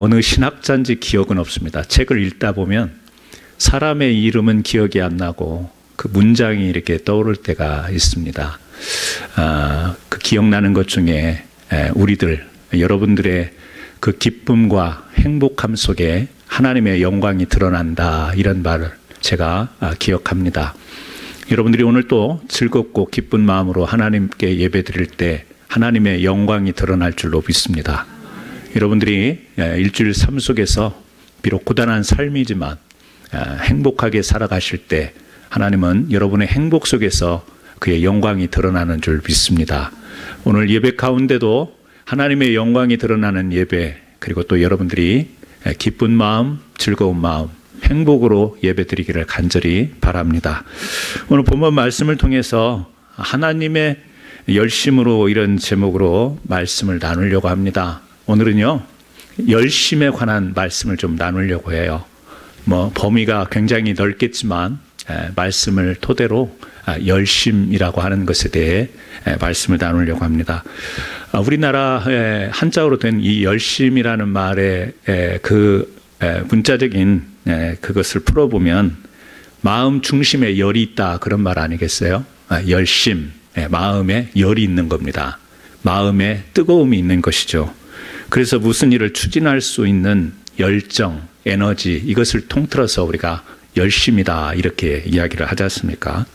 어느 신학자인지 기억은 없습니다. 책을 읽다 보면 사람의 이름은 기억이 안 나고 그 문장이 이렇게 떠오를 때가 있습니다. 그 기억나는 것 중에 우리들, 여러분들의 그 기쁨과 행복함 속에 하나님의 영광이 드러난다, 이런 말을 제가 기억합니다. 여러분들이 오늘 또 즐겁고 기쁜 마음으로 하나님께 예배드릴 때 하나님의 영광이 드러날 줄로 믿습니다. 여러분들이 일주일 삶 속에서 비록 고단한 삶이지만 행복하게 살아가실 때 하나님은 여러분의 행복 속에서 그의 영광이 드러나는 줄 믿습니다. 오늘 예배 가운데도 하나님의 영광이 드러나는 예배, 그리고 또 여러분들이 기쁜 마음, 즐거운 마음, 행복으로 예배드리기를 간절히 바랍니다. 오늘 본문 말씀을 통해서 하나님의 열심으로, 이런 제목으로 말씀을 나누려고 합니다. 오늘은요, 열심에 관한 말씀을 좀 나누려고 해요. 범위가 굉장히 넓겠지만 말씀을 토대로 열심이라고 하는 것에 대해 말씀을 나누려고 합니다. 우리나라의 한자어로 된 이 열심이라는 말의 그 문자적인 그것을 풀어보면 마음 중심에 열이 있다, 그런 말 아니겠어요? 열심, 마음에 열이 있는 겁니다. 마음에 뜨거움이 있는 것이죠. 그래서 무슨 일을 추진할 수 있는 열정, 에너지, 이것을 통틀어서 우리가 열심이다, 이렇게 이야기를 하지 않습니까?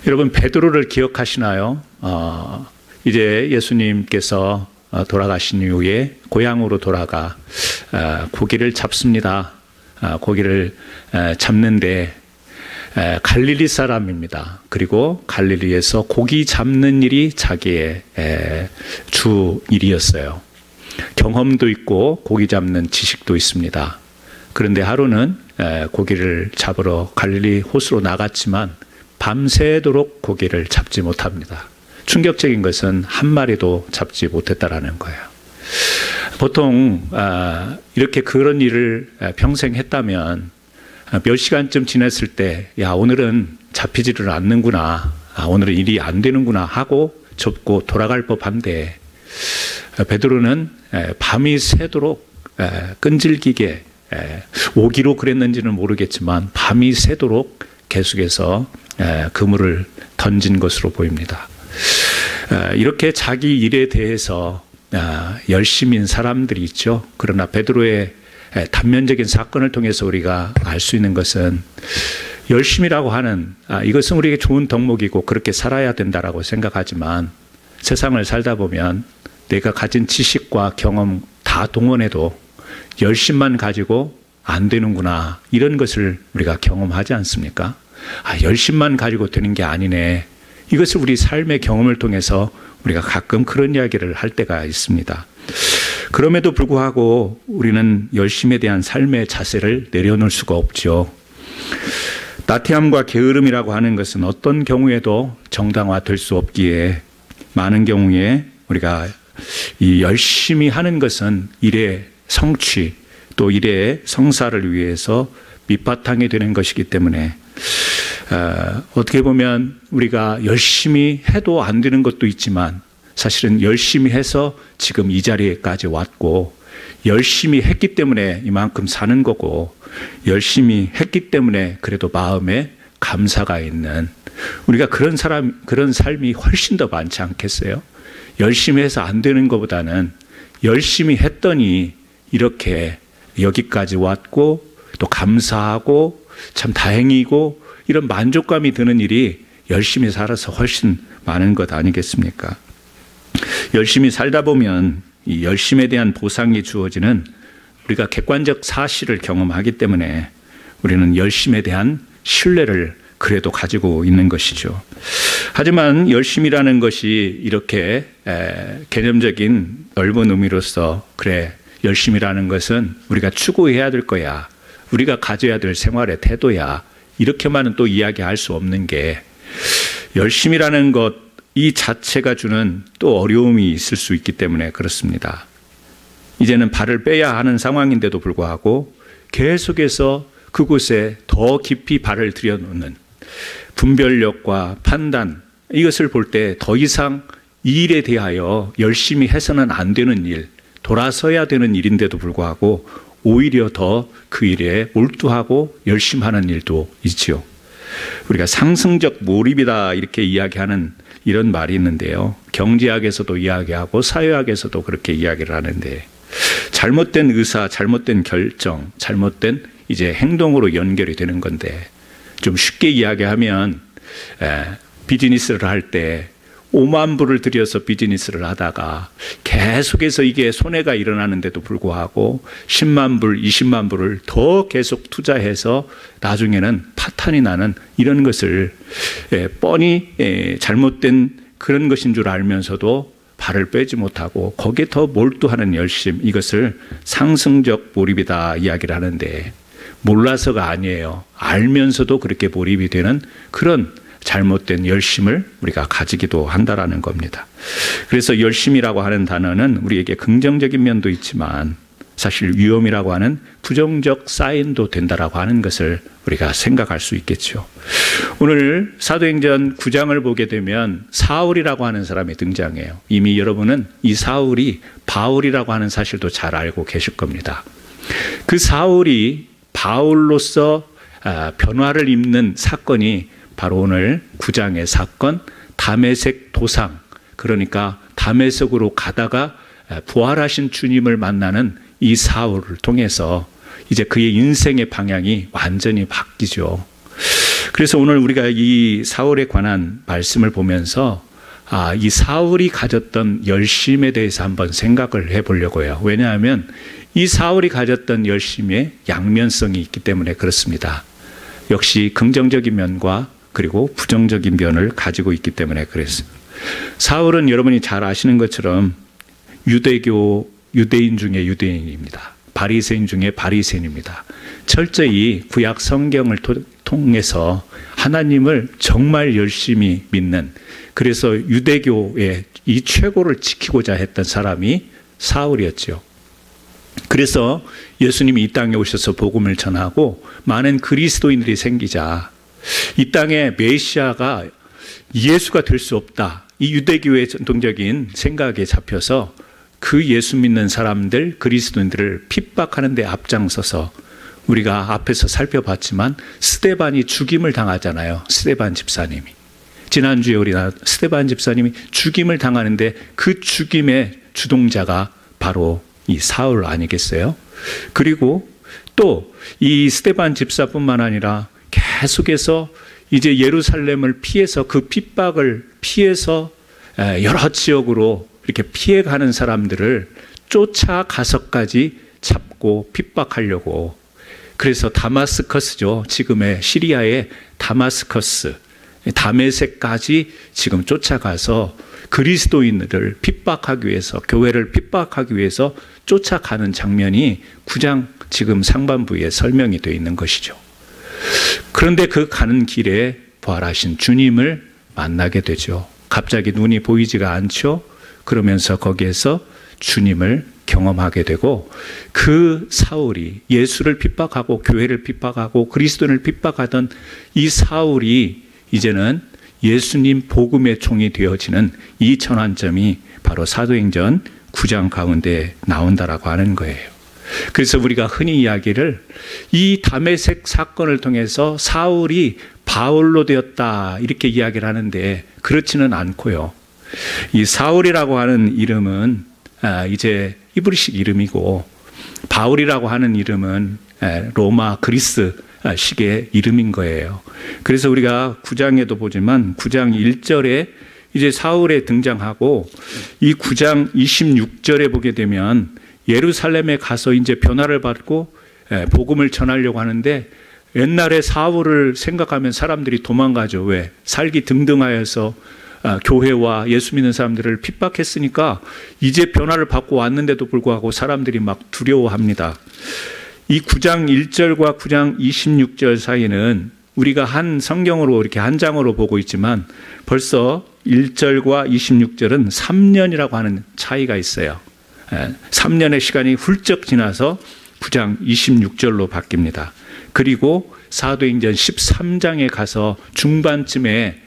여러분, 베드로를 기억하시나요? 이제 예수님께서 돌아가신 이후에 고향으로 돌아가 고기를 잡습니다. 고기를 잡는데 갈릴리 사람입니다. 그리고 갈릴리에서 고기 잡는 일이 자기의 주 일이었어요. 경험도 있고 고기 잡는 지식도 있습니다. 그런데 하루는 고기를 잡으러 갈릴리 호수로 나갔지만 밤새도록 고기를 잡지 못합니다. 충격적인 것은 한 마리도 잡지 못했다라는 거예요. 보통 이렇게 그런 일을 평생 했다면 몇 시간쯤 지났을 때, 야, 오늘은 잡히지를 않는구나, 오늘은 일이 안 되는구나 하고 접고 돌아갈 법한데, 베드로는 밤이 새도록 끈질기게, 오기로 그랬는지는 모르겠지만 밤이 새도록 계속해서 그물을 던진 것으로 보입니다. 이렇게 자기 일에 대해서 열심인 사람들이 있죠. 그러나 베드로의 단면적인 사건을 통해서 우리가 알 수 있는 것은, 열심이라고 하는 이것은 우리에게 좋은 덕목이고 그렇게 살아야 된다라고 생각하지만, 세상을 살다 보면 내가 가진 지식과 경험 다 동원해도 열심만 가지고 안 되는구나, 이런 것을 우리가 경험하지 않습니까? 열심만 가지고 되는 게 아니네. 이것을 우리 삶의 경험을 통해서 우리가 가끔 그런 이야기를 할 때가 있습니다. 그럼에도 불구하고 우리는 열심에 대한 삶의 자세를 내려놓을 수가 없죠. 나태함과 게으름이라고 하는 것은 어떤 경우에도 정당화될 수 없기에, 많은 경우에 우리가 이 열심히 하는 것은 일의 성취, 또 일의 성사를 위해서 밑바탕이 되는 것이기 때문에 어떻게 보면 우리가 열심히 해도 안 되는 것도 있지만, 사실은 열심히 해서 지금 이 자리에까지 왔고, 열심히 했기 때문에 이만큼 사는 거고, 열심히 했기 때문에 그래도 마음에 감사가 있는, 우리가 그런 삶이 훨씬 더 많지 않겠어요? 열심히 해서 안 되는 것보다는 열심히 했더니 이렇게 여기까지 왔고, 또 감사하고 참 다행이고, 이런 만족감이 드는 일이 열심히 살아서 훨씬 많은 것 아니겠습니까? 열심히 살다 보면 이 열심에 대한 보상이 주어지는, 우리가 객관적 사실을 경험하기 때문에 우리는 열심에 대한 신뢰를 그래도 가지고 있는 것이죠. 하지만 열심이라는 것이 이렇게 개념적인 넓은 의미로서, 그래, 열심이라는 것은 우리가 추구해야 될 거야. 우리가 가져야 될 생활의 태도야. 이렇게만은 또 이야기할 수 없는 게 열심이라는 것 이 자체가 주는 또 어려움이 있을 수 있기 때문에 그렇습니다. 이제는 발을 빼야 하는 상황인데도 불구하고 계속해서 그곳에 더 깊이 발을 들여놓는 분별력과 판단, 이것을 볼 때 더 이상 이 일에 대하여 열심히 해서는 안 되는 일, 돌아서야 되는 일인데도 불구하고 오히려 더 그 일에 몰두하고 열심하는 일도 있지요. 우리가 상승적 몰입이다 이렇게 이야기하는 이런 말이 있는데요. 경제학에서도 이야기하고 사회학에서도 그렇게 이야기를 하는데 잘못된 의사, 잘못된 결정, 잘못된 이제 행동으로 연결이 되는 건데 좀 쉽게 이야기하면 비즈니스를 할 때 5만 불을 들여서 비즈니스를 하다가 계속해서 이게 손해가 일어나는데도 불구하고 10만 불, 20만 불을 더 계속 투자해서 나중에는 파탄이 나는 이런 것을 뻔히 잘못된 그런 것인 줄 알면서도 발을 빼지 못하고 거기에 더 몰두하는 열심, 이것을 상승적 몰입이다 이야기를 하는데 몰라서가 아니에요. 알면서도 그렇게 몰입이 되는 그런 잘못된 열심을 우리가 가지기도 한다라는 겁니다. 그래서 열심이라고 하는 단어는 우리에게 긍정적인 면도 있지만 사실 위험이라고 하는 부정적 사인도 된다라고 하는 것을 우리가 생각할 수 있겠죠. 오늘 사도행전 9장을 보게 되면 사울이라고 하는 사람이 등장해요. 이미 여러분은 이 사울이 바울이라고 하는 사실도 잘 알고 계실 겁니다. 그 사울이 바울로서 변화를 입는 사건이 바로 오늘 9장의 사건, 다메섹 도상, 그러니까 다메섹으로 가다가 부활하신 주님을 만나는 이 사울을 통해서 이제 그의 인생의 방향이 완전히 바뀌죠. 그래서 오늘 우리가 이 사울에 관한 말씀을 보면서 이 사울이 가졌던 열심에 대해서 한번 생각을 해보려고요. 왜냐하면 이 사울이 가졌던 열심에 양면성이 있기 때문에 그렇습니다. 역시 긍정적인 면과 그리고 부정적인 면을 가지고 있기 때문에 그랬어요. 사울은 여러분이 잘 아시는 것처럼 유대인 중에 유대인입니다. 바리새인 중에 바리새인입니다. 철저히 구약 성경을 통해서 하나님을 정말 열심히 믿는, 그래서 유대교의 이 최고를 지키고자 했던 사람이 사울이었죠. 그래서 예수님이 이 땅에 오셔서 복음을 전하고 많은 그리스도인들이 생기자 이 땅에 메시아가 예수가 될 수 없다. 이 유대교의 전통적인 생각에 잡혀서 그 예수 믿는 사람들, 그리스도인들을 핍박하는 데 앞장서서 우리가 앞에서 살펴봤지만 스데반이 죽임을 당하잖아요. 스데반 집사님이. 지난주에 우리가 스데반 집사님이 죽임을 당하는데 그 죽임의 주동자가 바로 이 사울 아니겠어요? 그리고 또 이 스데반 집사뿐만 아니라 계속해서 이제 예루살렘을 피해서 그 핍박을 피해서 여러 지역으로 이렇게 피해가는 사람들을 쫓아가서까지 잡고 핍박하려고, 그래서 다마스커스죠. 지금의 시리아의 다마스커스, 다메섹까지 지금 쫓아가서 그리스도인들을 핍박하기 위해서, 교회를 핍박하기 위해서 쫓아가는 장면이 9장 지금 상반부에 설명이 되어 있는 것이죠. 그런데 그 가는 길에 부활하신 주님을 만나게 되죠. 갑자기 눈이 보이지가 않죠. 그러면서 거기에서 주님을 경험하게 되고, 그 사울이 예수를 핍박하고 교회를 핍박하고 그리스도를 핍박하던 이 사울이 이제는 예수님 복음의 종이 되어지는 이 전환점이 바로 사도행전 9장 가운데 나온다라고 하는 거예요. 그래서 우리가 흔히 이야기를 이 다메섹 사건을 통해서 사울이 바울로 되었다 이렇게 이야기를 하는데 그렇지는 않고요. 이 사울이라고 하는 이름은 이제 히브리식 이름이고, 바울이라고 하는 이름은 로마 그리스식의 이름인 거예요. 그래서 우리가 9장에도 보지만 9장 1절에 이제 사울에 등장하고, 이 9장 26절에 보게 되면 예루살렘에 가서 이제 변화를 받고 복음을 전하려고 하는데, 옛날에 사울을 생각하면 사람들이 도망가죠. 왜? 살기 등등하여서 교회와 예수 믿는 사람들을 핍박했으니까 이제 변화를 받고 왔는데도 불구하고 사람들이 막 두려워합니다. 이 9장 1절과 9장 26절 사이는 우리가 한 성경으로 이렇게 한 장으로 보고 있지만 벌써 1절과 26절은 3년이라고 하는 차이가 있어요. 3년의 시간이 훌쩍 지나서 9장 26절로 바뀝니다. 그리고 사도행전 13장에 가서 중반쯤에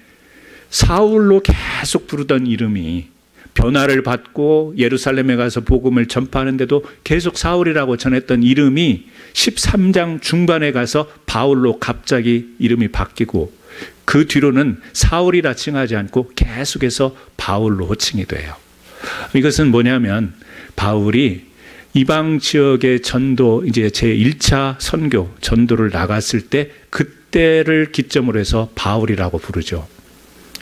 사울로 계속 부르던 이름이 변화를 받고 예루살렘에 가서 복음을 전파하는데도 계속 사울이라고 전했던 이름이 13장 중반에 가서 바울로 갑자기 이름이 바뀌고 그 뒤로는 사울이라 칭하지 않고 계속해서 바울로 호칭이 돼요. 이것은 뭐냐면 바울이 이방 지역의 전도, 이제 제1차 선교, 전도를 나갔을 때 그때를 기점으로 해서 바울이라고 부르죠.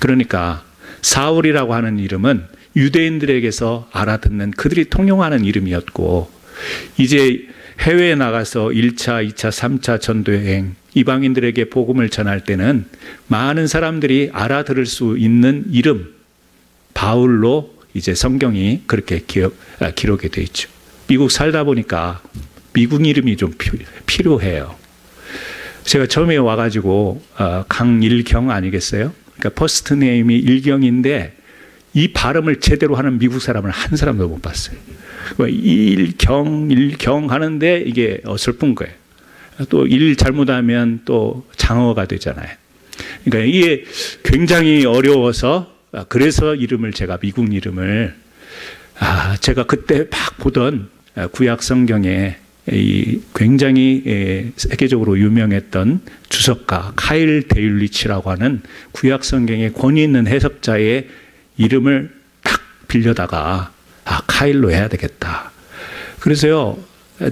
그러니까 사울이라고 하는 이름은 유대인들에게서 알아듣는 그들이 통용하는 이름이었고 이제 해외에 나가서 1차, 2차, 3차 전도여행 이방인들에게 복음을 전할 때는 많은 사람들이 알아들을 수 있는 이름 바울로 이제 성경이 그렇게 기록이 되어 있죠. 미국 살다 보니까 미국 이름이 좀 필요해요. 제가 처음에 와가지고 강일경 아니겠어요? 그러니까 퍼스트 네임이 일경인데 이 발음을 제대로 하는 미국 사람을 한 사람도 못 봤어요. 일경 하는데 이게 어설픈 거예요. 또 일 잘못하면 또 장어가 되잖아요. 그러니까 이게 굉장히 어려워서 그래서 이름을 제가 미국 이름을 제가 그때 막 보던 구약 성경에 이 굉장히 세계적으로 유명했던 주석가 카일 데일리치라고 하는 구약 성경의 권위 있는 해석자의 이름을 딱 빌려다가 카일로 해야 되겠다. 그래서요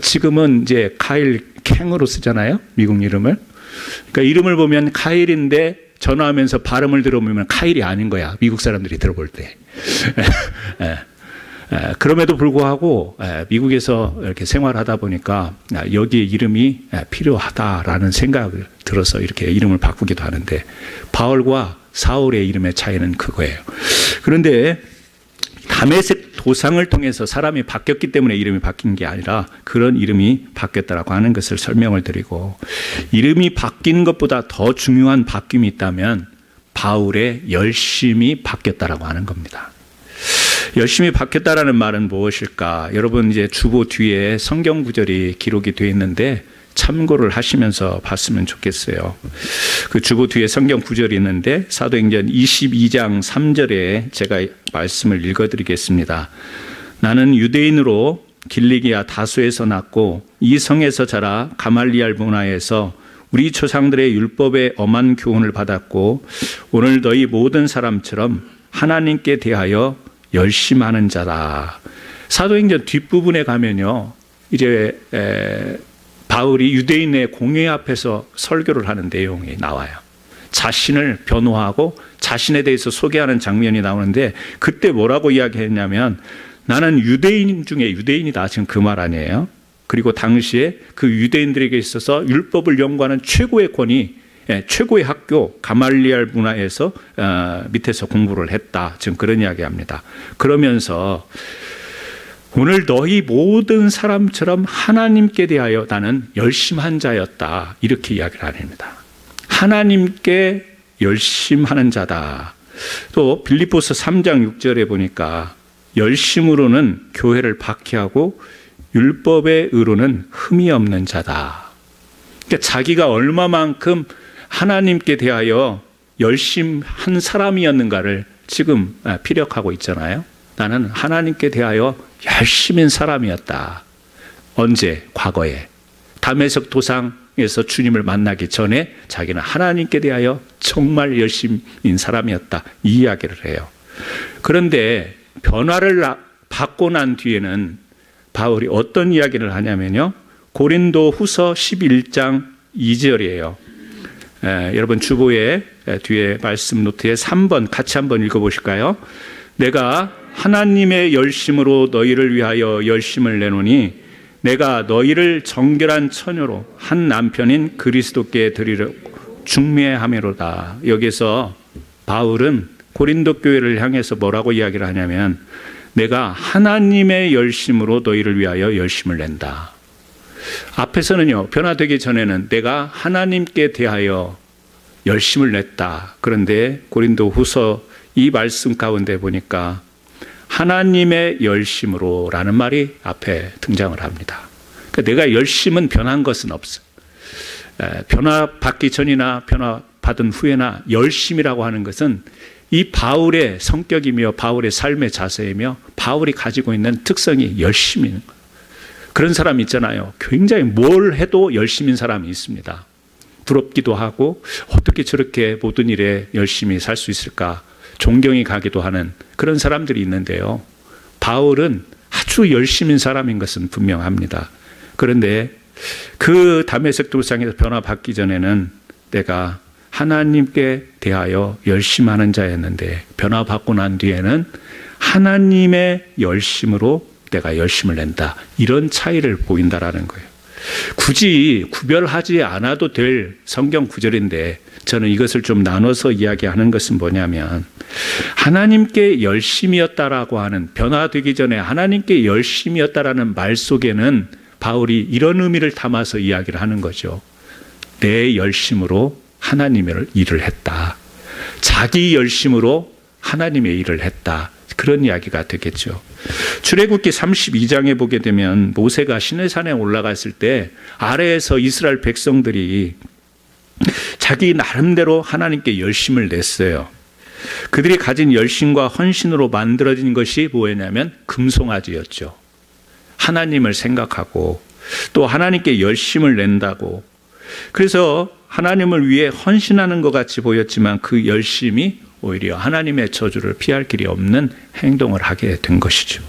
지금은 이제 카일 캥으로 쓰잖아요, 미국 이름을. 그러니까 이름을 보면 카일인데 전화하면서 발음을 들어보면 카일이 아닌 거야, 미국 사람들이 들어볼 때. 그럼에도 불구하고 미국에서 이렇게 생활하다 보니까 여기에 이름이 필요하다라는 생각을 들어서 이렇게 이름을 바꾸기도 하는데 바울과 사울의 이름의 차이는 그거예요. 그런데 다메섹 도상을 통해서 사람이 바뀌었기 때문에 이름이 바뀐 게 아니라 그런 이름이 바뀌었다라고 하는 것을 설명을 드리고, 이름이 바뀌는 것보다 더 중요한 바뀜이 있다면 바울의 열심이 바뀌었다라고 하는 겁니다. 열심히 바뀌었다라는 말은 무엇일까? 여러분 이제 주보 뒤에 성경 구절이 기록이 되어 있는데 참고를 하시면서 봤으면 좋겠어요. 그 주보 뒤에 성경 구절이 있는데 사도행전 22장 3절에 제가 말씀을 읽어드리겠습니다. 나는 유대인으로 길리기아 다소에서 났고 이 성에서 자라 가말리알 문화에서 우리 조상들의 율법에 엄한 교훈을 받았고 오늘 너희 모든 사람처럼 하나님께 대하여 열심하는 자다. 사도행전 뒷부분에 가면요, 이제 바울이 유대인의 공회 앞에서 설교를 하는 내용이 나와요. 자신을 변호하고 자신에 대해서 소개하는 장면이 나오는데 그때 뭐라고 이야기했냐면 나는 유대인 중에 유대인이다. 지금 그 말 아니에요. 그리고 당시에 그 유대인들에게 있어서 율법을 연구하는 최고의 권위, 최고의 학교 가말리알 문화에서 밑에서 공부를 했다. 지금 그런 이야기합니다. 그러면서 오늘 너희 모든 사람처럼 하나님께 대하여 나는 열심한 자였다. 이렇게 이야기를 합니다. 하나님께 열심하는 자다. 또 빌립보서 3장 6절에 보니까 열심으로는 교회를 박해하고 율법의 의로는 흠이 없는 자다. 그러니까 자기가 얼마만큼 하나님께 대하여 열심한 사람이었는가를 지금 피력하고 있잖아요. 나는 하나님께 대하여 열심인 사람이었다. 언제? 과거에. 다메섹 도상에서 주님을 만나기 전에 자기는 하나님께 대하여 정말 열심인 사람이었다. 이 이야기를 해요. 그런데 변화를 받고 난 뒤에는 바울이 어떤 이야기를 하냐면요, 고린도 후서 11장 2절이에요. 여러분 주보에 뒤에 말씀 노트에 3번 같이 한번 읽어보실까요? 내가 하나님의 열심으로 너희를 위하여 열심을 내노니 내가 너희를 정결한 처녀로 한 남편인 그리스도께 드리려 중매함이로다. 여기서 바울은 고린도 교회를 향해서 뭐라고 이야기를 하냐면 내가 하나님의 열심으로 너희를 위하여 열심을 낸다. 앞에서는요, 변화되기 전에는 내가 하나님께 대하여 열심을 냈다. 그런데 고린도 후서 이 말씀 가운데 보니까 하나님의 열심으로 라는 말이 앞에 등장을 합니다. 그러니까 내가 열심은 변한 것은 없어. 변화받기 전이나 변화받은 후에나 열심이라고 하는 것은 이 바울의 성격이며 바울의 삶의 자세이며 바울이 가지고 있는 특성이 열심인 거예요. 그런 사람 있잖아요. 굉장히 뭘 해도 열심인 사람이 있습니다. 부럽기도 하고 어떻게 저렇게 모든 일에 열심히 살 수 있을까 존경이 가기도 하는 그런 사람들이 있는데요. 바울은 아주 열심인 사람인 것은 분명합니다. 그런데 그 다메섹 돌상에서 변화받기 전에는 내가 하나님께 대하여 열심하는 자였는데 변화받고 난 뒤에는 하나님의 열심으로 내가 열심을 낸다. 이런 차이를 보인다라는 거예요. 굳이 구별하지 않아도 될 성경 구절인데 저는 이것을 좀 나눠서 이야기하는 것은 뭐냐면 하나님께 열심이었다라고 하는 변화되기 전에 하나님께 열심이었다라는 말 속에는 바울이 이런 의미를 담아서 이야기를 하는 거죠. 내 열심으로 하나님의 일을 했다. 자기 열심으로 하나님의 일을 했다. 그런 이야기가 되겠죠. 출애굽기 32장에 보게 되면 모세가 시내산에 올라갔을 때 아래에서 이스라엘 백성들이 자기 나름대로 하나님께 열심을 냈어요. 그들이 가진 열심과 헌신으로 만들어진 것이 뭐였냐면 금송아지였죠. 하나님을 생각하고 또 하나님께 열심을 낸다고. 그래서 하나님을 위해 헌신하는 것 같이 보였지만 그 열심이 오히려 하나님의 저주를 피할 길이 없는 행동을 하게 된 것이죠.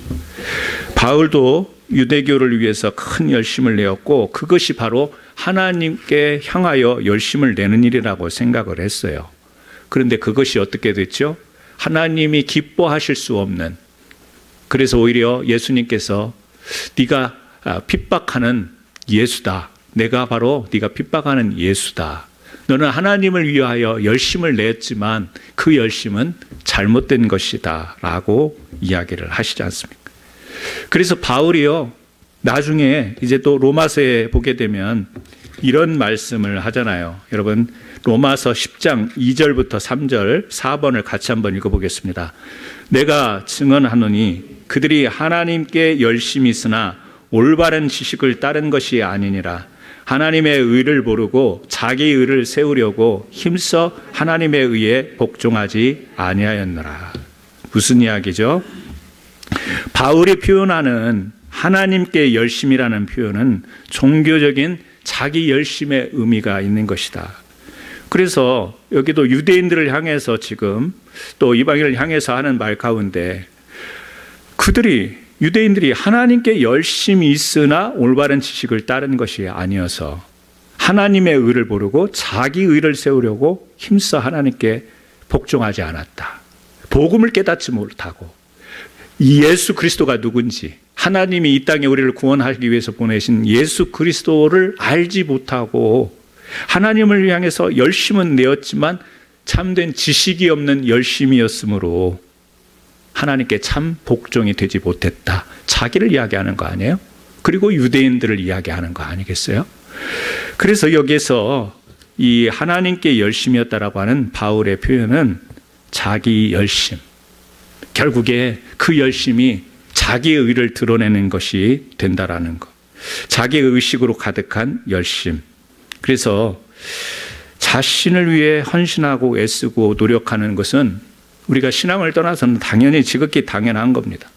바울도 유대교를 위해서 큰 열심을 내었고 그것이 바로 하나님께 향하여 열심을 내는 일이라고 생각을 했어요. 그런데 그것이 어떻게 됐죠? 하나님이 기뻐하실 수 없는, 그래서 오히려 예수님께서 네가 핍박하는 예수다. 내가 바로 네가 핍박하는 예수다. 너는 하나님을 위하여 열심을 냈지만 그 열심은 잘못된 것이다 라고 이야기를 하시지 않습니까? 그래서 바울이요, 나중에 이제 또 로마서에 보게 되면 이런 말씀을 하잖아요. 여러분, 로마서 10장 2절부터 3절 4번을 같이 한번 읽어보겠습니다. 내가 증언하노니 그들이 하나님께 열심히 있으나 올바른 지식을 따른 것이 아니니라. 하나님의 의를 모르고 자기 의를 세우려고 힘써 하나님의 의에 복종하지 아니하였노라. 무슨 이야기죠? 바울이 표현하는 하나님께 열심이라는 표현은 종교적인 자기 열심의 의미가 있는 것이다. 그래서 여기도 유대인들을 향해서 지금 또 이방인을 향해서 하는 말 가운데 유대인들이 하나님께 열심히 있으나 올바른 지식을 따른 것이 아니어서 하나님의 의를 모르고 자기 의를 세우려고 힘써 하나님께 복종하지 않았다. 복음을 깨닫지 못하고 이 예수 그리스도가 누군지, 하나님이 이 땅에 우리를 구원하기 위해서 보내신 예수 그리스도를 알지 못하고 하나님을 향해서 열심은 내었지만 참된 지식이 없는 열심이었으므로 하나님께 참 복종이 되지 못했다. 자기를 이야기하는 거 아니에요? 그리고 유대인들을 이야기하는 거 아니겠어요? 그래서 여기서 이 하나님께 열심이었다라고 하는 바울의 표현은 자기 열심. 결국에 그 열심이 자기의 의를 드러내는 것이 된다라는 것. 자기의 의식으로 가득한 열심. 그래서 자신을 위해 헌신하고 애쓰고 노력하는 것은 우리가 신앙을 떠나서는 당연히 지극히 당연한 겁니다.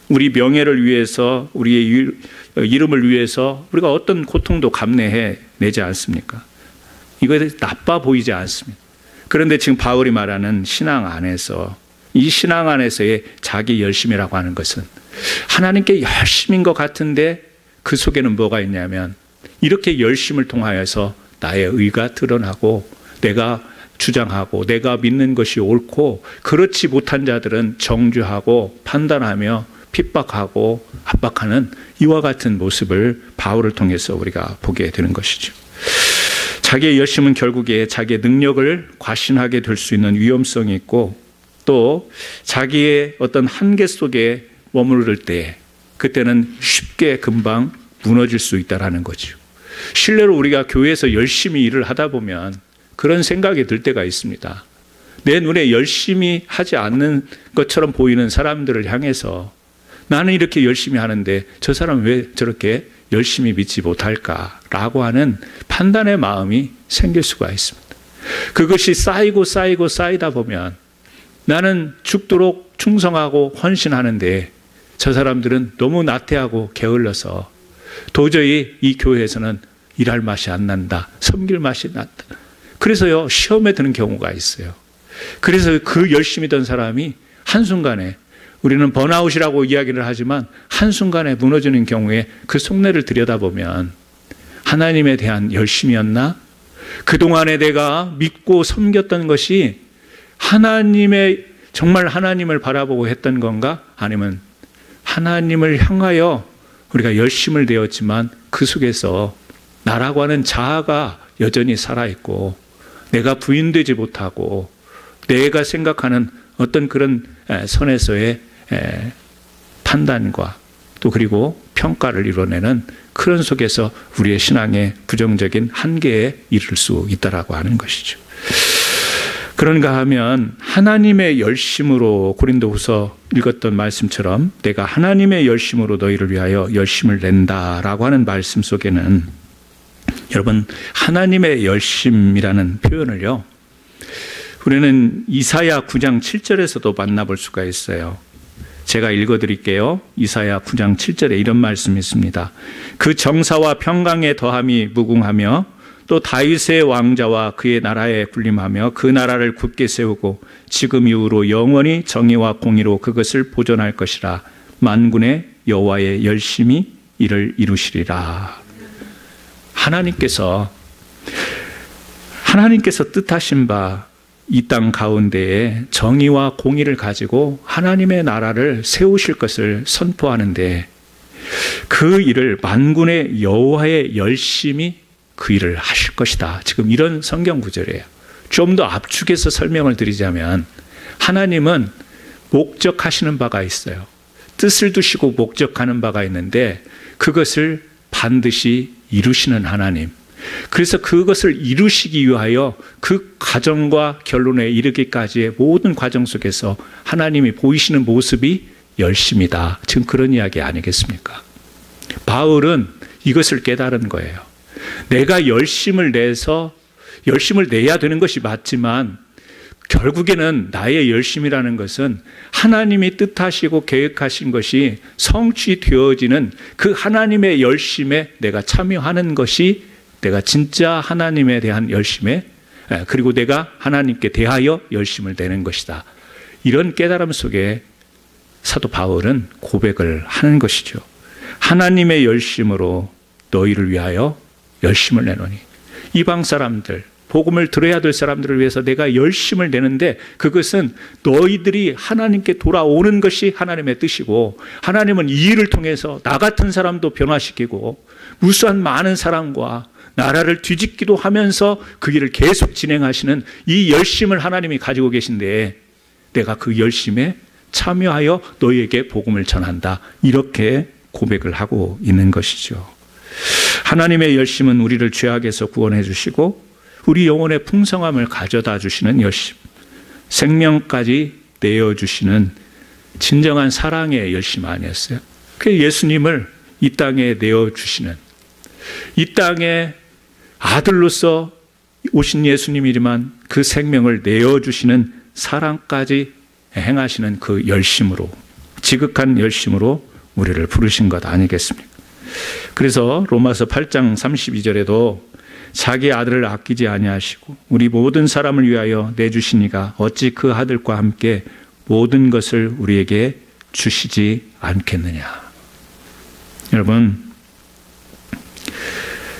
우리 명예를 위해서, 우리의 이름을 위해서 우리가 어떤 고통도 감내해 내지 않습니까? 이거에 나빠 보이지 않습니다. 그런데 지금 바울이 말하는 신앙 안에서, 이 신앙 안에서의 자기 열심이라고 하는 것은 하나님께 열심인 것 같은데 그 속에는 뭐가 있냐면 이렇게 열심을 통하여서 나의 의가 드러나고 내가 주장하고 내가 믿는 것이 옳고 그렇지 못한 자들은 정죄하고 판단하며 핍박하고 압박하는 이와 같은 모습을 바울을 통해서 우리가 보게 되는 것이죠. 자기의 열심은 결국에 자기의 능력을 과신하게 될 수 있는 위험성이 있고 또 자기의 어떤 한계 속에 머무를 때 그때는 쉽게 금방 무너질 수 있다라는 거죠. 실례로 우리가 교회에서 열심히 일을 하다 보면 그런 생각이 들 때가 있습니다. 내 눈에 열심히 하지 않는 것처럼 보이는 사람들을 향해서 나는 이렇게 열심히 하는데 저 사람은 왜 저렇게 열심히 믿지 못할까라고 하는 판단의 마음이 생길 수가 있습니다. 그것이 쌓이다 보면 나는 죽도록 충성하고 헌신하는데 저 사람들은 너무 나태하고 게을러서 도저히 이 교회에서는 일할 맛이 안 난다. 섬길 맛이 난다. 그래서요, 시험에 드는 경우가 있어요. 그래서 그 열심히 던 사람이 한순간에, 우리는 번아웃이라고 이야기를 하지만 한순간에 무너지는 경우에 그 속내를 들여다보면 하나님에 대한 열심이었나? 그동안에 내가 믿고 섬겼던 것이 정말 하나님을 바라보고 했던 건가? 아니면 하나님을 향하여 우리가 열심을 되었지만 그 속에서 나라고 하는 자아가 여전히 살아있고 내가 부인되지 못하고 내가 생각하는 어떤 그런 선에서의 판단과 또 그리고 평가를 이뤄내는 그런 속에서 우리의 신앙의 부정적인 한계에 이를 수 있다라고 하는 것이죠. 그런가 하면 하나님의 열심으로 고린도후서 읽었던 말씀처럼 내가 하나님의 열심으로 너희를 위하여 열심을 낸다라고 하는 말씀 속에는 여러분 하나님의 열심이라는 표현을요 우리는 이사야 9장 7절에서도 만나볼 수가 있어요. 제가 읽어드릴게요. 이사야 9장 7절에 이런 말씀이 있습니다. 그 정사와 평강의 더함이 무궁하며 또 다윗의 왕자와 그의 나라에 군림하며 그 나라를 굳게 세우고 지금 이후로 영원히 정의와 공의로 그것을 보존할 것이라. 만군의 여호와의 열심히 이를 이루시리라. 하나님께서 뜻하신 바 이 땅 가운데에 정의와 공의를 가지고 하나님의 나라를 세우실 것을 선포하는데 그 일을 만군의 여호와의 열심히 그 일을 하실 것이다. 지금 이런 성경 구절이에요. 좀 더 압축해서 설명을 드리자면 하나님은 목적하시는 바가 있어요. 뜻을 두시고 목적하는 바가 있는데 그것을 반드시 이루시는 하나님. 그래서 그것을 이루시기 위하여 그 과정과 결론에 이르기까지의 모든 과정 속에서 하나님이 보이시는 모습이 열심이다. 지금 그런 이야기 아니겠습니까? 바울은 이것을 깨달은 거예요. 내가 열심을 내야 되는 것이 맞지만 결국에는 나의 열심이라는 것은 하나님이 뜻하시고 계획하신 것이 성취되어지는 그 하나님의 열심에 내가 참여하는 것이 내가 진짜 하나님에 대한 열심에 그리고 내가 하나님께 대하여 열심을 내는 것이다. 이런 깨달음 속에 사도 바울은 고백을 하는 것이죠. 하나님의 열심으로 너희를 위하여 열심을 내노니 이방 사람들, 복음을 들어야 될 사람들을 위해서 내가 열심을 내는데 그것은 너희들이 하나님께 돌아오는 것이 하나님의 뜻이고 하나님은 이 일을 통해서 나 같은 사람도 변화시키고 무수한 많은 사람과 나라를 뒤집기도 하면서 그 일을 계속 진행하시는 이 열심을 하나님이 가지고 계신데 내가 그 열심에 참여하여 너희에게 복음을 전한다. 이렇게 고백을 하고 있는 것이죠. 하나님의 열심은 우리를 죄악에서 구원해 주시고 우리 영혼의 풍성함을 가져다 주시는 열심, 생명까지 내어주시는 진정한 사랑의 열심 아니었어요? 그 예수님을 이 땅에 내어주시는, 이 땅에 아들로서 오신 예수님이지만 그 생명을 내어주시는 사랑까지 행하시는 그 열심으로, 지극한 열심으로 우리를 부르신 것 아니겠습니까? 그래서 로마서 8장 32절에도 자기 아들을 아끼지 아니하시고 우리 모든 사람을 위하여 내주시니가 어찌 그 아들과 함께 모든 것을 우리에게 주시지 않겠느냐. 여러분,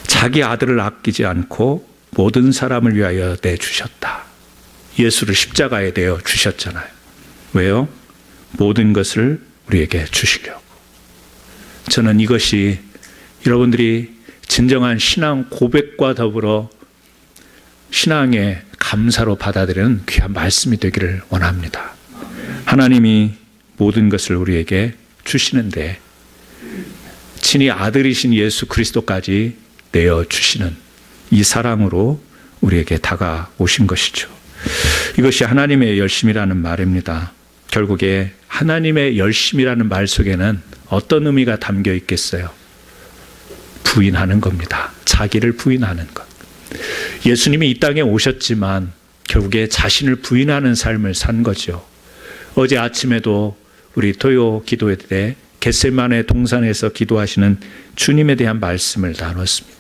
자기 아들을 아끼지 않고 모든 사람을 위하여 내주셨다. 예수를 십자가에 내어 주셨잖아요. 왜요? 모든 것을 우리에게 주시려고. 저는 이것이 여러분들이 진정한 신앙 고백과 더불어 신앙의 감사로 받아들이는 귀한 말씀이 되기를 원합니다. 하나님이 모든 것을 우리에게 주시는데 친히 아들이신 예수 그리스도까지 내어주시는 이 사랑으로 우리에게 다가오신 것이죠. 이것이 하나님의 열심이라는 말입니다. 결국에 하나님의 열심이라는 말 속에는 어떤 의미가 담겨 있겠어요? 부인하는 겁니다. 자기를 부인하는 것. 예수님이 이 땅에 오셨지만 결국에 자신을 부인하는 삶을 산 거죠. 어제 아침에도 우리 토요 기도회 때 겟세마네 동산에서 기도하시는 주님에 대한 말씀을 나눴습니다.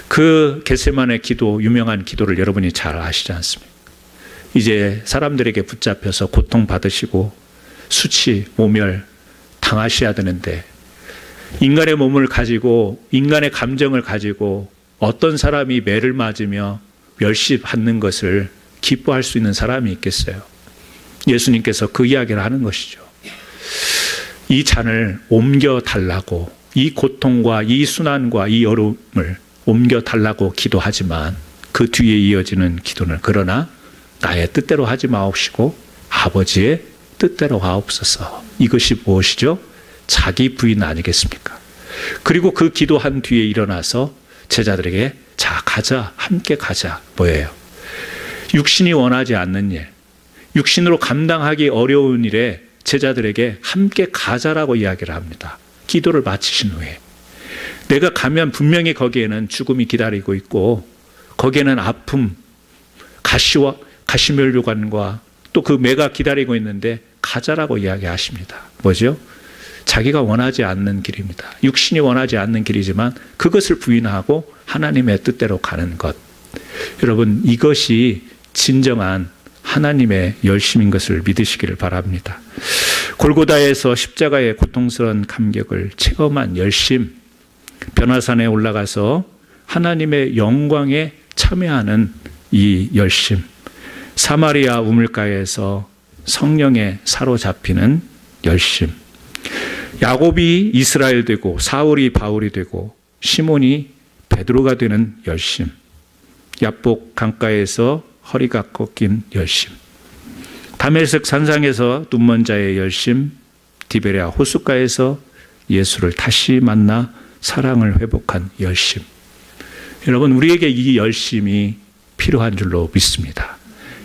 그 겟세마네 기도, 유명한 기도를 여러분이 잘 아시지 않습니까? 이제 사람들에게 붙잡혀서 고통받으시고 수치, 모멸 당하셔야 되는데 인간의 몸을 가지고 인간의 감정을 가지고 어떤 사람이 매를 맞으며 멸시받는 것을 기뻐할 수 있는 사람이 있겠어요? 예수님께서 그 이야기를 하는 것이죠. 이 잔을 옮겨달라고, 이 고통과 이 순환과 이 어려움을 옮겨달라고 기도하지만 그 뒤에 이어지는 기도는 그러나 나의 뜻대로 하지 마옵시고 아버지의 뜻대로 하옵소서. 이것이 무엇이죠? 자기 부인 아니겠습니까? 그리고 그 기도한 뒤에 일어나서 제자들에게 자 가자, 함께 가자. 뭐예요? 육신이 원하지 않는 일, 육신으로 감당하기 어려운 일에 제자들에게 함께 가자라고 이야기를 합니다. 기도를 마치신 후에 내가 가면 분명히 거기에는 죽음이 기다리고 있고 거기에는 아픔, 가시멸류관과 또 그 매가 기다리고 있는데 가자라고 이야기하십니다. 뭐죠? 자기가 원하지 않는 길입니다. 육신이 원하지 않는 길이지만 그것을 부인하고 하나님의 뜻대로 가는 것. 여러분, 이것이 진정한 하나님의 열심인 것을 믿으시기를 바랍니다. 골고다에서 십자가의 고통스러운 감격을 체험한 열심, 변화산에 올라가서 하나님의 영광에 참여하는 이 열심, 사마리아 우물가에서 성령에 사로잡히는 열심, 야곱이 이스라엘 되고 사울이 바울이 되고 시몬이 베드로가 되는 열심, 야복 강가에서 허리가 꺾인 열심, 다메섹 산상에서 눈먼 자의 열심, 디베랴 호숫가에서 예수를 다시 만나 사랑을 회복한 열심. 여러분, 우리에게 이 열심이 필요한 줄로 믿습니다.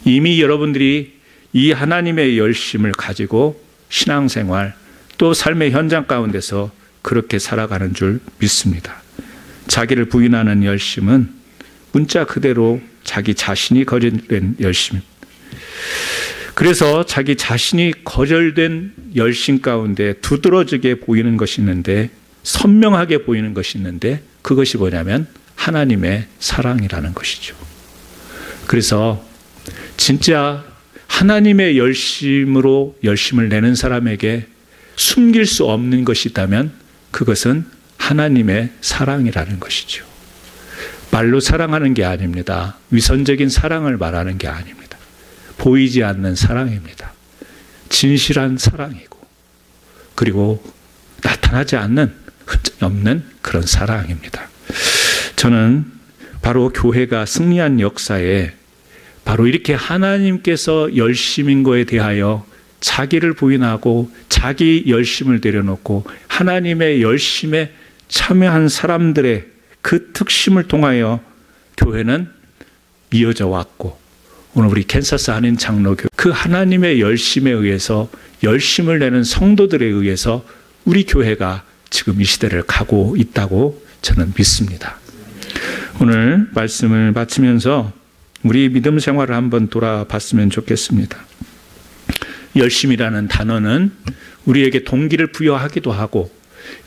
이미 여러분들이 이 하나님의 열심을 가지고 신앙생활 또 삶의 현장 가운데서 그렇게 살아가는 줄 믿습니다. 자기를 부인하는 열심은 문자 그대로 자기 자신이 거절된 열심입니다. 그래서 자기 자신이 거절된 열심 가운데 두드러지게 보이는 것이 있는데, 선명하게 보이는 것이 있는데, 그것이 뭐냐면 하나님의 사랑이라는 것이죠. 그래서 진짜 하나님의 열심으로 열심을 내는 사람에게 숨길 수 없는 것이 있다면 그것은 하나님의 사랑이라는 것이죠. 말로 사랑하는 게 아닙니다. 위선적인 사랑을 말하는 게 아닙니다. 보이지 않는 사랑입니다. 진실한 사랑이고, 그리고 나타나지 않는 흔적이 없는 그런 사랑입니다. 저는 바로 교회가 승리한 역사에 바로 이렇게 하나님께서 열심인 거에 대하여 자기를 부인하고 자기 열심을 내려놓고 하나님의 열심에 참여한 사람들의 그 특심을 통하여 교회는 이어져 왔고, 오늘 우리 캔사스 한인 장로교 그 하나님의 열심에 의해서 열심을 내는 성도들에 의해서 우리 교회가 지금 이 시대를 가고 있다고 저는 믿습니다. 오늘 말씀을 마치면서 우리 믿음 생활을 한번 돌아봤으면 좋겠습니다. 열심이라는 단어는 우리에게 동기를 부여하기도 하고,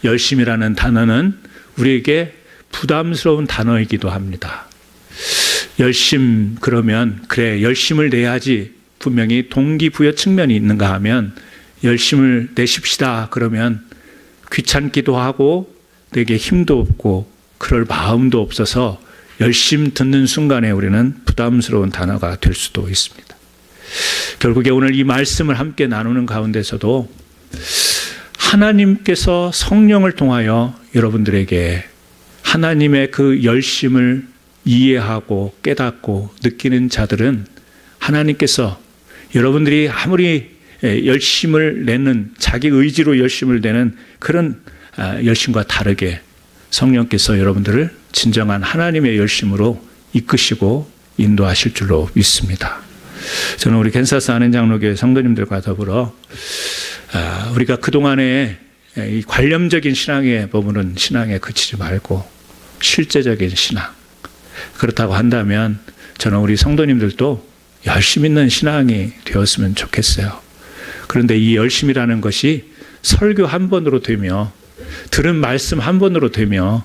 열심이라는 단어는 우리에게 부담스러운 단어이기도 합니다. 열심, 그러면 그래 열심을 내야지, 분명히 동기부여 측면이 있는가 하면 열심을 내십시다 그러면 귀찮기도 하고 내게 힘도 없고 그럴 마음도 없어서 열심 듣는 순간에 우리는 부담스러운 단어가 될 수도 있습니다. 결국에 오늘 이 말씀을 함께 나누는 가운데서도 하나님께서 성령을 통하여 여러분들에게 하나님의 그 열심을 이해하고 깨닫고 느끼는 자들은 하나님께서 여러분들이 아무리 열심을 내는, 자기 의지로 열심을 내는 그런 열심과 다르게 성령께서 여러분들을 진정한 하나님의 열심으로 이끄시고 인도하실 줄로 믿습니다. 저는 우리 캔사스 안현장로교회 성도님들과 더불어 우리가 그동안에 이 관념적인 신앙에 머무는 신앙에 그치지 말고 실제적인 신앙, 그렇다고 한다면 저는 우리 성도님들도 열심 있는 신앙이 되었으면 좋겠어요. 그런데 이 열심이라는 것이 설교 한 번으로 되며 들은 말씀 한 번으로 되며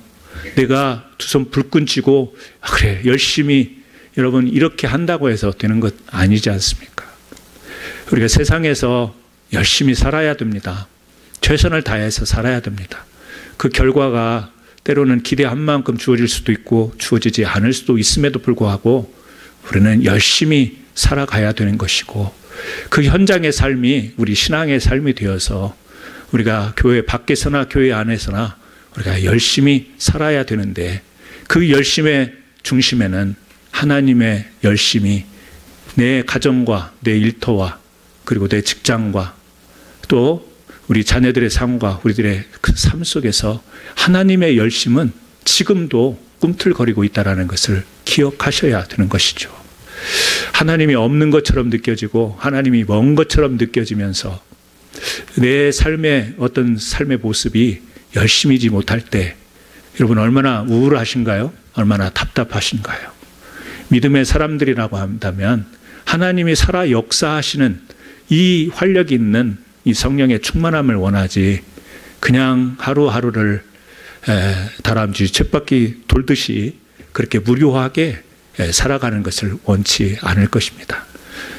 내가 두 손 불끈 쥐고 그래 열심히 여러분 이렇게 한다고 해서 되는 것 아니지 않습니까? 우리가 세상에서 열심히 살아야 됩니다. 최선을 다해서 살아야 됩니다. 그 결과가 때로는 기대한 만큼 주어질 수도 있고 주어지지 않을 수도 있음에도 불구하고 우리는 열심히 살아가야 되는 것이고, 그 현장의 삶이 우리 신앙의 삶이 되어서 우리가 교회 밖에서나 교회 안에서나 우리가 열심히 살아야 되는데, 그 열심의 중심에는 하나님의 열심이 내 가정과 내 일터와 그리고 내 직장과 또 우리 자녀들의 삶과 우리들의 그 삶 속에서 하나님의 열심은 지금도 꿈틀거리고 있다는 것을 기억하셔야 되는 것이죠. 하나님이 없는 것처럼 느껴지고 하나님이 먼 것처럼 느껴지면서 내 삶의 어떤 삶의 모습이 열심이지 못할 때 여러분 얼마나 우울하신가요? 얼마나 답답하신가요? 믿음의 사람들이라고 한다면 하나님이 살아 역사하시는 이 활력이 있는 이 성령의 충만함을 원하지, 그냥 하루하루를 다람쥐 쳇바퀴 돌듯이 그렇게 무료하게 살아가는 것을 원치 않을 것입니다.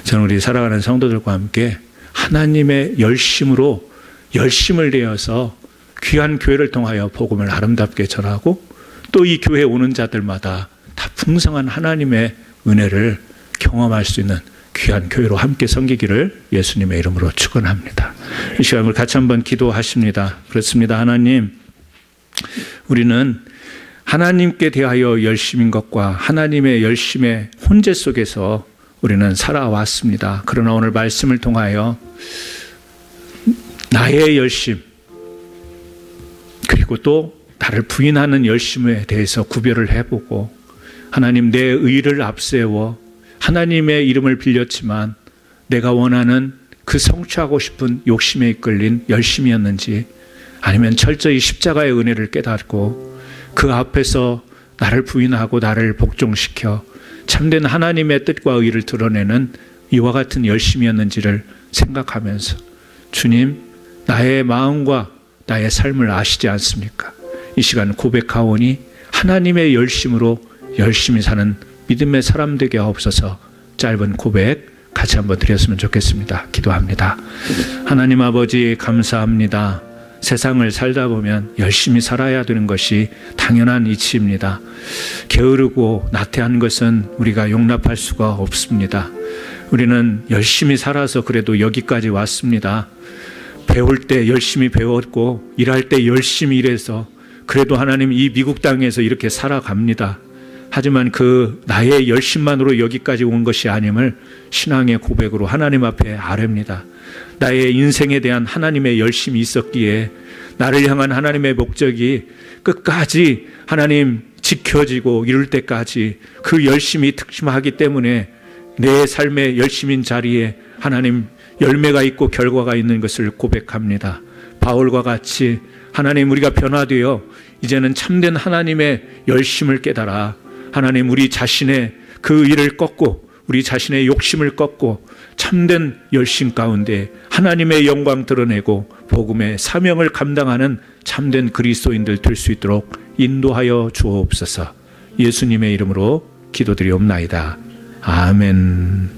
저는 우리 살아가는 성도들과 함께 하나님의 열심으로 열심을 내어서 귀한 교회를 통하여 복음을 아름답게 전하고 또 이 교회에 오는 자들마다 다 풍성한 하나님의 은혜를 경험할 수 있는 귀한 교회로 함께 섬기기를 예수님의 이름으로 축원합니다. 이 시간을 같이 한번 기도하십니다. 그렇습니다. 하나님, 우리는 하나님께 대하여 열심인 것과 하나님의 열심의 혼재 속에서 우리는 살아왔습니다. 그러나 오늘 말씀을 통하여 나의 열심 그리고 또 나를 부인하는 열심에 대해서 구별을 해보고, 하나님 내 의를 앞세워 하나님의 이름을 빌렸지만 내가 원하는 그 성취하고 싶은 욕심에 이끌린 열심이었는지, 아니면 철저히 십자가의 은혜를 깨닫고 그 앞에서 나를 부인하고 나를 복종시켜 참된 하나님의 뜻과 의를 드러내는 이와 같은 열심이었는지를 생각하면서, 주님, 나의 마음과 나의 삶을 아시지 않습니까? 이 시간 고백하오니 하나님의 열심으로 열심히 사는 믿음의 사람 되게 하옵소서. 짧은 고백 같이 한번 드렸으면 좋겠습니다. 기도합니다. 하나님 아버지, 감사합니다. 세상을 살다 보면 열심히 살아야 되는 것이 당연한 이치입니다. 게으르고 나태한 것은 우리가 용납할 수가 없습니다. 우리는 열심히 살아서 그래도 여기까지 왔습니다. 배울 때 열심히 배웠고 일할 때 열심히 일해서 그래도 하나님 이 미국 땅에서 이렇게 살아갑니다. 하지만 그 나의 열심만으로 여기까지 온 것이 아님을 신앙의 고백으로 하나님 앞에 아뢰입니다. 나의 인생에 대한 하나님의 열심이 있었기에 나를 향한 하나님의 목적이 끝까지 하나님 지켜지고 이룰 때까지 그 열심이 특심하기 때문에 내 삶의 열심인 자리에 하나님 열매가 있고 결과가 있는 것을 고백합니다. 바울과 같이 하나님, 우리가 변화되어 이제는 참된 하나님의 열심을 깨달아 하나님, 우리 자신의 그 일을 꺾고 우리 자신의 욕심을 꺾고 참된 열심 가운데 하나님의 영광 드러내고 복음의 사명을 감당하는 참된 그리스도인들 될 수 있도록 인도하여 주옵소서. 예수님의 이름으로 기도드리옵나이다. 아멘.